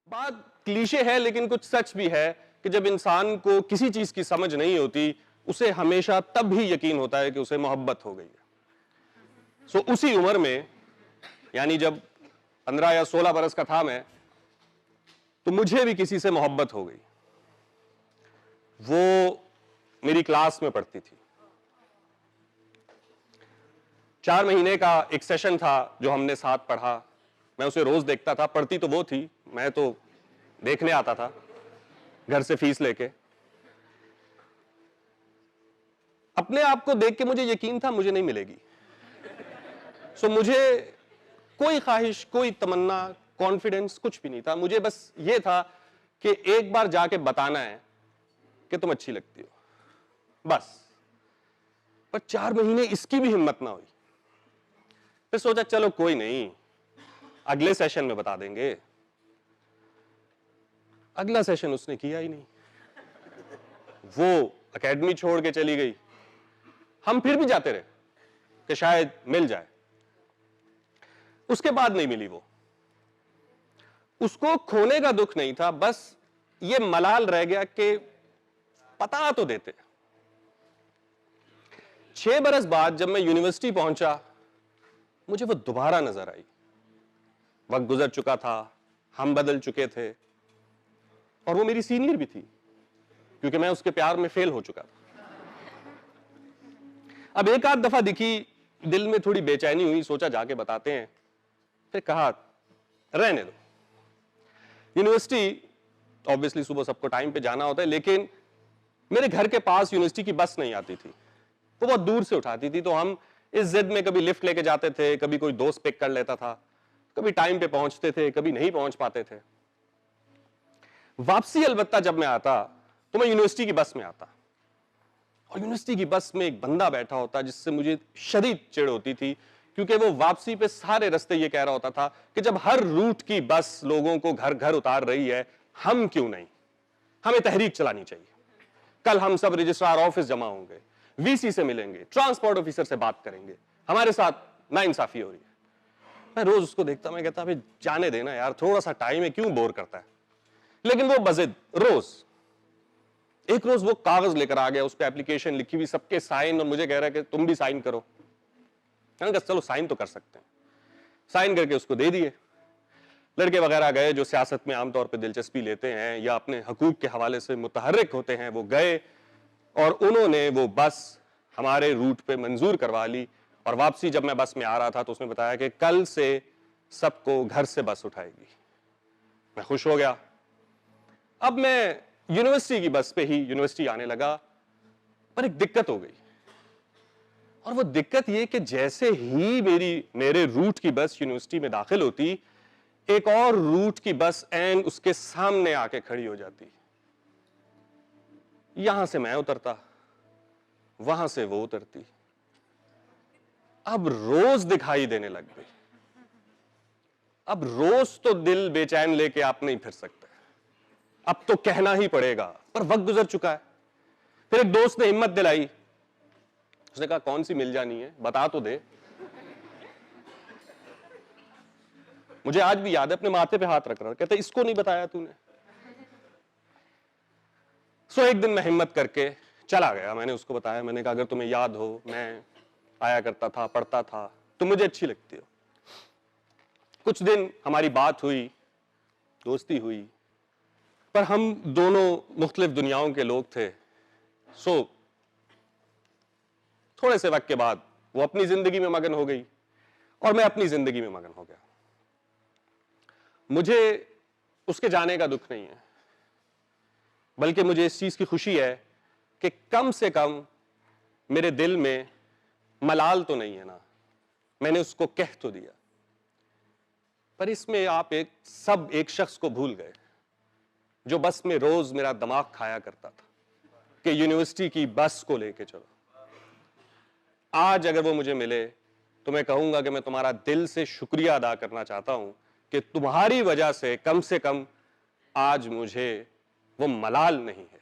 बात क्लीशे है लेकिन कुछ सच भी है कि जब इंसान को किसी चीज की समझ नहीं होती उसे हमेशा तब भी यकीन होता है कि उसे मोहब्बत हो गई है। सो उसी उम्र में, यानी जब 15 या 16 बरस का था मैं, तो मुझे भी किसी से मोहब्बत हो गई। वो मेरी क्लास में पढ़ती थी। 4 महीने का एक सेशन था जो हमने साथ पढ़ा। मैं उसे रोज देखता था, पढ़ती तो वो थी, मैं तो देखने आता था घर से फीस लेके। अपने आप को देख के मुझे यकीन था मुझे नहीं मिलेगी। सो मुझे कोई ख्वाहिश, कोई तमन्ना, कॉन्फिडेंस कुछ भी नहीं था। मुझे बस ये था कि एक बार जाके बताना है कि तुम अच्छी लगती हो, बस। पर 4 महीने इसकी भी हिम्मत ना हुई। फिर सोचा चलो कोई नहीं, अगले सेशन में बता देंगे। अगला सेशन उसने किया ही नहीं। वो एकेडमी छोड़ के चली गई। हम फिर भी जाते रहे कि शायद मिल जाए। उसके बाद नहीं मिली वो। उसको खोने का दुख नहीं था, बस ये मलाल रह गया कि पता तो देते। 6 बरस बाद जब मैं यूनिवर्सिटी पहुंचा, मुझे वो दोबारा नजर आई। वक्त गुजर चुका था, हम बदल चुके थे, और वो मेरी सीनियर भी थी क्योंकि मैं उसके प्यार में फेल हो चुका था। अब एक आध दफा दिखी, दिल में थोड़ी बेचैनी हुई, सोचा जाके बताते हैं। फिर कहा रहने दो। यूनिवर्सिटी ऑब्वियसली सुबह सबको टाइम पे जाना होता है, लेकिन मेरे घर के पास यूनिवर्सिटी की बस नहीं आती थी। वो बहुत दूर से उठाती थी, तो हम इस जिद में कभी लिफ्ट लेके जाते थे, कभी कोई दोस्त पिक कर लेता था, कभी टाइम पे पहुंचते थे, कभी नहीं पहुंच पाते थे। वापसी अलबत्ता जब मैं आता तो मैं यूनिवर्सिटी की बस में आता, और यूनिवर्सिटी की बस में एक बंदा बैठा होता जिससे मुझे शदीद चिढ़ होती थी, क्योंकि वो वापसी पे सारे रास्ते ये कह रहा होता था कि जब हर रूट की बस लोगों को घर घर उतार रही है, हम क्यों नहीं, हमें तहरीक चलानी चाहिए। कल हम सब रजिस्ट्रार ऑफिस जमा होंगे, वीसी से मिलेंगे, ट्रांसपोर्ट ऑफिसर से बात करेंगे, हमारे साथ नाइंसाफी हो रही है। मैं रोज उसको देखता, मैं कहता अबे जाने देना यार, थोड़ा सा टाइम है, क्यों बोर करता है। लेकिन वो बजिद रोज, एक रोज वो कागज लेकर आ गया, उस पर एप्लीकेशन लिखी हुई, सबके साइन, और मुझे कह रहा है कि तुम भी साइन करो। मैंने कहा चलो साइन तो कर सकते हैं। साइन करके उसको दे दिए। लड़के वगैरह गए जो सियासत में आमतौर पर दिलचस्पी लेते हैं या अपने हकूक के हवाले से मुतहर्रिक होते हैं, वो गए और उन्होंने वो बस हमारे रूट पे मंजूर करवा ली। और वापसी जब मैं बस में आ रहा था तो उसने बताया कि कल से सबको घर से बस उठाएगी। मैं खुश हो गया। अब मैं यूनिवर्सिटी की बस पे ही यूनिवर्सिटी आने लगा, पर एक दिक्कत हो गई। और वो दिक्कत ये कि जैसे ही मेरे रूट की बस यूनिवर्सिटी में दाखिल होती, एक और रूट की बस एन उसके सामने आके खड़ी हो जाती। यहां से मैं उतरता, वहां से वो उतरती। अब रोज दिखाई देने लग गई। अब रोज तो दिल बेचैन लेके आप नहीं फिर सकते, अब तो कहना ही पड़ेगा, पर वक्त गुजर चुका है। फिर एक दोस्त ने हिम्मत दिलाई, उसने कहा कौन सी मिल जानी है, बता तो दे। मुझे आज भी याद है, अपने माथे पे हाथ रख रहा, कहते इसको नहीं बताया तूने। सो एक दिन मैं हिम्मत करके चला गया, मैंने उसको बताया, मैंने कहा अगर तुम्हें याद हो, मैं आया करता था, पढ़ता था, तुम मुझे अच्छी लगती हो। कुछ दिन हमारी बात हुई, दोस्ती हुई, पर हम दोनों मुख्तलिफ दुनियाओं के लोग थे। सो थोड़े से वक्त के बाद वो अपनी जिंदगी में मगन हो गई और मैं अपनी जिंदगी में मगन हो गया। मुझे उसके जाने का दुख नहीं है, बल्कि मुझे इस चीज की खुशी है कि कम से कम मेरे दिल में मलाल तो नहीं है ना, मैंने उसको कह तो दिया। पर इसमें आप एक शख्स को भूल गए जो बस में रोज मेरा दिमाग खाया करता था कि यूनिवर्सिटी की बस को लेके चलो। आज अगर वो मुझे मिले तो मैं कहूंगा कि मैं तुम्हारा दिल से शुक्रिया अदा करना चाहता हूं कि तुम्हारी वजह से कम आज मुझे वो मलाल नहीं है।